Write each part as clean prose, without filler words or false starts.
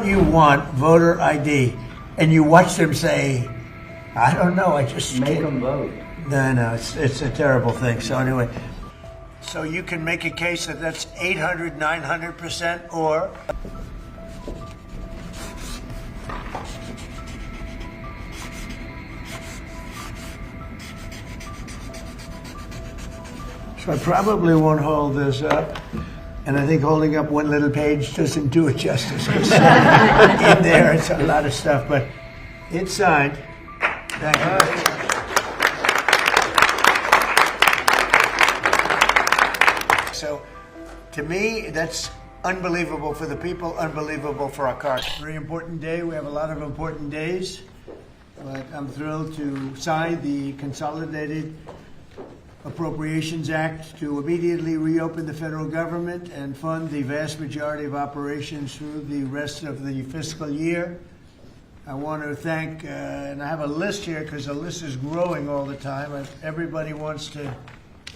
you want voter ID, and you watch them say, I don't know, I just Make them vote. No, it's a terrible thing. So anyway, so you can make a case that that's 800, 900%, or so I probably won't hold this up. And I think holding up one little page doesn't do it justice. 'Cause in there, it's a lot of stuff, but it's signed. Thank you. So, to me, that's unbelievable for the people, unbelievable for our cars. Very important day. We have a lot of important days, but I'm thrilled to sign the Consolidated Appropriations Act to immediately reopen the federal government and fund the vast majority of operations through the rest of the fiscal year. I want to thank, and I have a list here because the list is growing all the time. Everybody wants to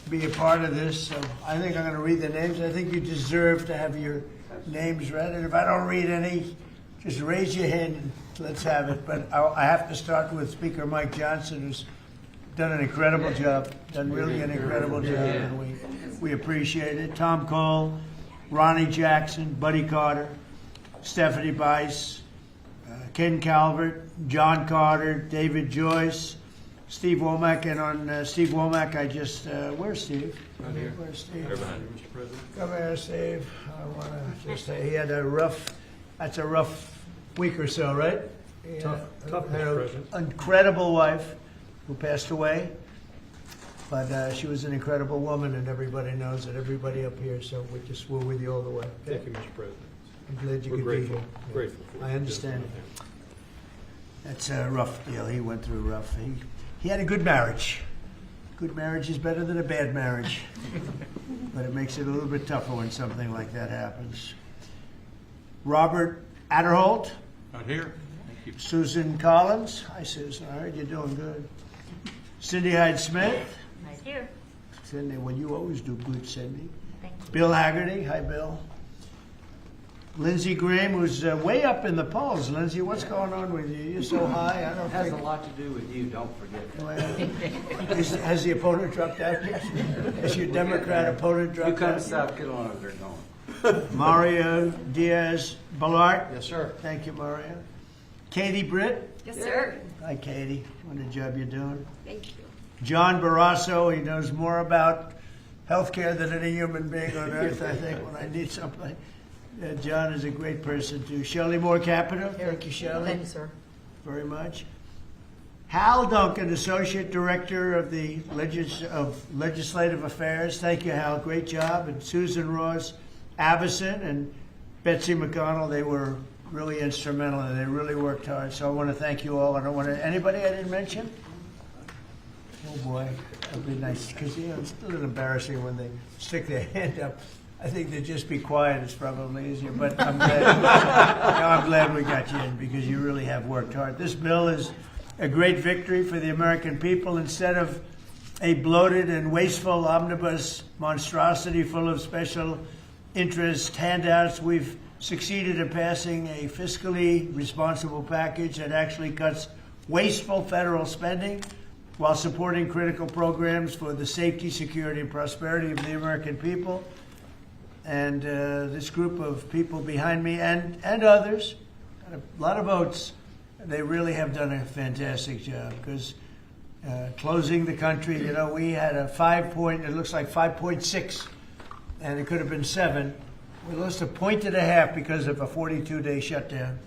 be a part of this, so I think I'm going to read the names. I think you deserve to have your names read, and if I don't read any, just raise your hand and let's have it. But I have to start with Speaker Mike Johnson, who's done an incredible job, done really an incredible job, and we appreciate it. Tom Cole, Ronnie Jackson, Buddy Carter, Stephanie Bice, Ken Calvert, John Carter, David Joyce, Steve Womack, and on Steve Womack, I just, where's Steve? Right here. Where's Steve? Right behind you, Mr. President. Come here, Steve. I want to just say he had a rough week or so, right? Tough, Had Mr. an President. incredible wife who passed away, but she was an incredible woman, and everybody knows it, everybody up here, so we're with you all the way. Okay? Thank you, Mr. President. I'm glad you We're could grateful. be here. Grateful for I it. understand. That's a rough deal. He went through rough. He had a good marriage. Good marriage is better than a bad marriage, but it makes it a little bit tougher when something like that happens. Robert Adderholt. Out here. Thank you. Susan Collins. Hi, Susan. I heard you're doing good. Cindy Hyde-Smith. Right here. Cindy, well, you always do good, Cindy. Thank you. Bill Haggerty. Hi, Bill. Lindsey Graham, who's way up in the polls. Lindsey, what's going on with you? You're so high. I don't It has a think. lot to do with you, don't forget. Has the opponent dropped out yet? Has your Democrat opponent You dropped come to out? South Carolina, they're going. Mario Diaz-Balart. Yes, sir. Thank you, Mario. Katie Britt. Yes, sir. Hi, Katie. What a job you're doing. Thank you. John Barrasso. He knows more about healthcare than any human being on earth, I think, when I need something. John is a great person, too. Shelley Moore Capito. Thank you, Shelley. Thank you, sir. Very much. Hal Duncan, Associate Director of the Legislative Affairs. Thank you, Hal. Great job. And Susan Ross Avison and Betsy McConnell, they were really instrumental and they really worked hard. So I want to thank you all. I don't want to, anybody I didn't mention? Oh boy, that'd be nice, because it's a little embarrassing when they stick their hand up. I think they'd just be quiet. It's probably easier, but I'm glad. I'm glad we got you in because you really have worked hard. This bill is a great victory for the American people. Instead of a bloated and wasteful omnibus monstrosity full of special interest handouts, we've succeeded in passing a fiscally responsible package that actually cuts wasteful federal spending while supporting critical programs for the safety, security, and prosperity of the American people. And this group of people behind me and others, a lot of votes, they really have done a fantastic job because closing the country, we had a 5.6, and it could have been 7. We lost 1.5 points because of a 42-day shutdown.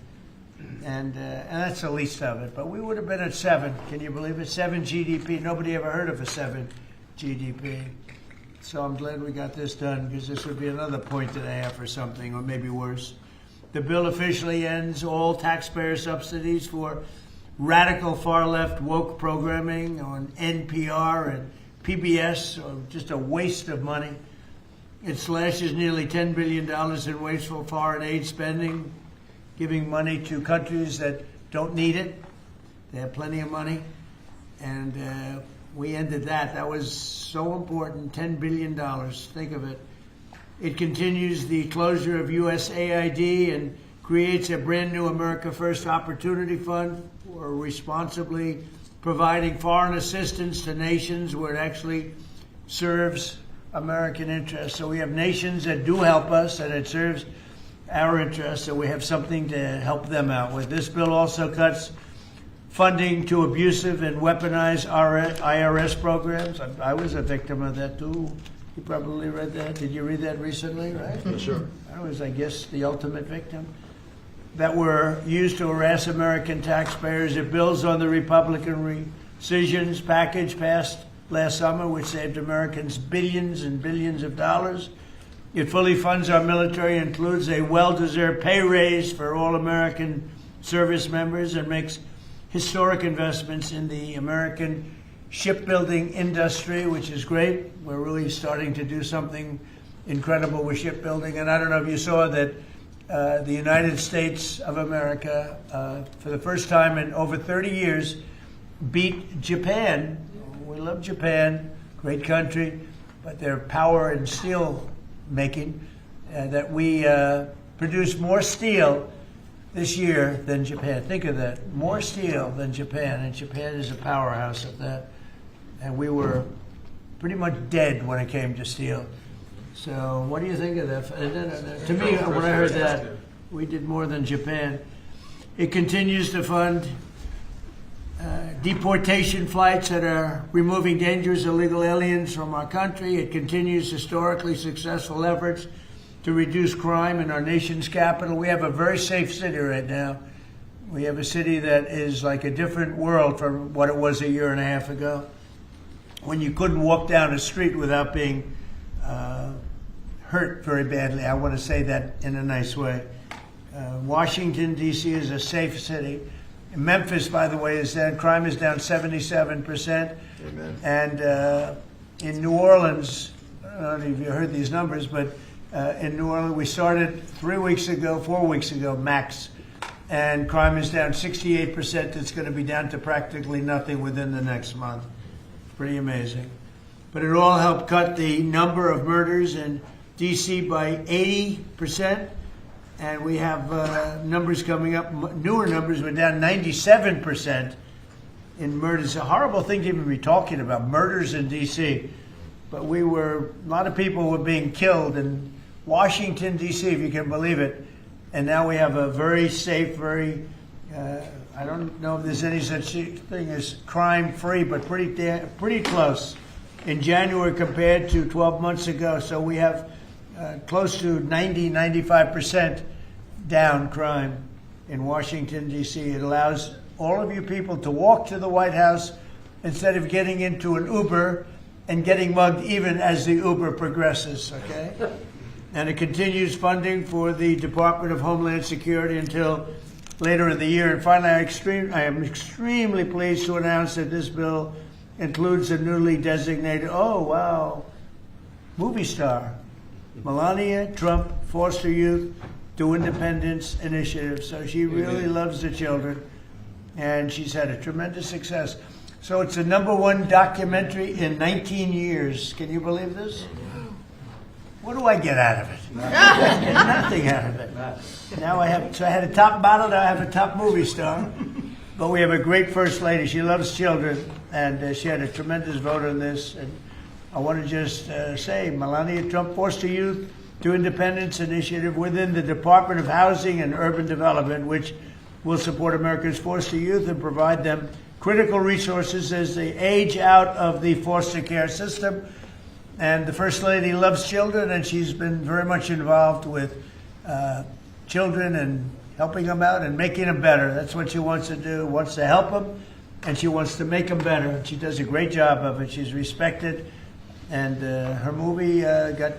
And that's the least of it. But we would have been at 7. Can you believe it? 7 GDP. Nobody ever heard of a 7 GDP. So I'm glad we got this done because this would be another 1.5 points or something, or maybe worse. The bill officially ends all taxpayer subsidies for radical far-left woke programming on NPR and PBS, so just a waste of money. It slashes nearly $10 billion in wasteful foreign aid spending, giving money to countries that don't need it. They have plenty of money. And we ended that. That was so important, $10 billion. Think of it. It continues the closure of USAID and creates a brand new America First Opportunity Fund for responsibly providing foreign assistance to nations where it actually serves American interests. So we have nations that do help us and it serves our interests, so we have something to help them out with. This bill also cuts funding to abusive and weaponized IRS programs. I was a victim of that too. You probably read that. Did you read that recently, right? Yes, sir. I was, I guess, the ultimate victim. That were used to harass American taxpayers. It builds on the Republican rescissions package passed last summer, which saved Americans billions and billions of dollars. It fully funds our military, includes a well-deserved pay raise for all American service members, and makes historic investments in the American shipbuilding industry, which is great. We're really starting to do something incredible with shipbuilding. And I don't know if you saw that the United States of America, for the first time in over 30 years, beat Japan. We love Japan, great country, but their power in steel making, that we produce more steel this year than Japan. Think of that, more steel than Japan, and Japan is a powerhouse at that. And we were pretty much dead when it came to steel. So what do you think of that? To me, when I heard that, we did more than Japan. It continues to fund deportation flights that are removing dangerous illegal aliens from our country. It continues historically successful efforts to reduce crime in our nation's capital. We have a very safe city right now. We have a city that is like a different world from what it was a year and a half ago, when you couldn't walk down a street without being hurt very badly. I want to say that in a nice way. Washington, D.C. is a safe city. Memphis, by the way, is down. Crime is down 77%. Amen. And in New Orleans, I don't know if you heard these numbers, but in New Orleans, we started 4 weeks ago, max. And crime is down 68%. It's going to be down to practically nothing within the next month. Pretty amazing. But it all helped cut the number of murders in D.C. by 80%. And we have numbers coming up, newer numbers. We're down 97% in murders. It's a horrible thing to even be talking about, murders in D.C. But a lot of people were being killed in Washington, D.C., if you can believe it. And now we have a very safe, I don't know if there's any such thing as crime-free, but pretty close in January compared to 12 months ago. So we have close to 95% down crime in Washington, D.C. It allows all of you people to walk to the White House instead of getting into an Uber and getting mugged even as the Uber progresses, okay? And it continues funding for the Department of Homeland Security until later in the year. And finally, I am extremely pleased to announce that this bill includes a newly designated, movie star, Melania Trump Foster Youth to Independence Initiative. So she really loves the children, and she's had a tremendous success. So it's the #1 documentary in 19 years. Can you believe this? What do I get out of it? I get nothing out of it. Now I had a top model, now I have a top movie star. But we have a great First Lady. She loves children, and she had a tremendous vote on this. And I want to just say, Melania Trump Foster Youth to Independence Initiative within the Department of Housing and Urban Development, which will support America's foster youth and provide them critical resources as they age out of the foster care system. And the First Lady loves children, and she's been very much involved with children and helping them out and making them better. That's what she wants to do, wants to help them, and she wants to make them better. And she does a great job of it. She's respected, and her movie got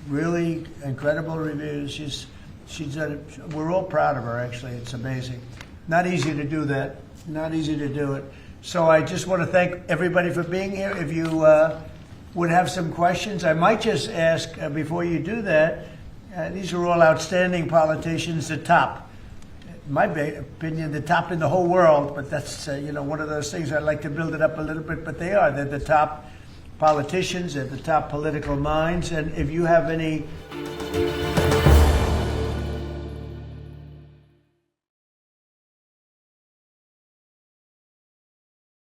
really incredible reviews. She's done it. We're all proud of her, actually. It's amazing. Not easy to do that. Not easy to do it. So I just want to thank everybody for being here. If you would have some questions, I might just ask before you do that. These are all outstanding politicians, the top. In my opinion, the top in the whole world. But that's one of those things. I'd like to build it up a little bit, but they are. They're the top politicians. They're the top political minds. And if you have any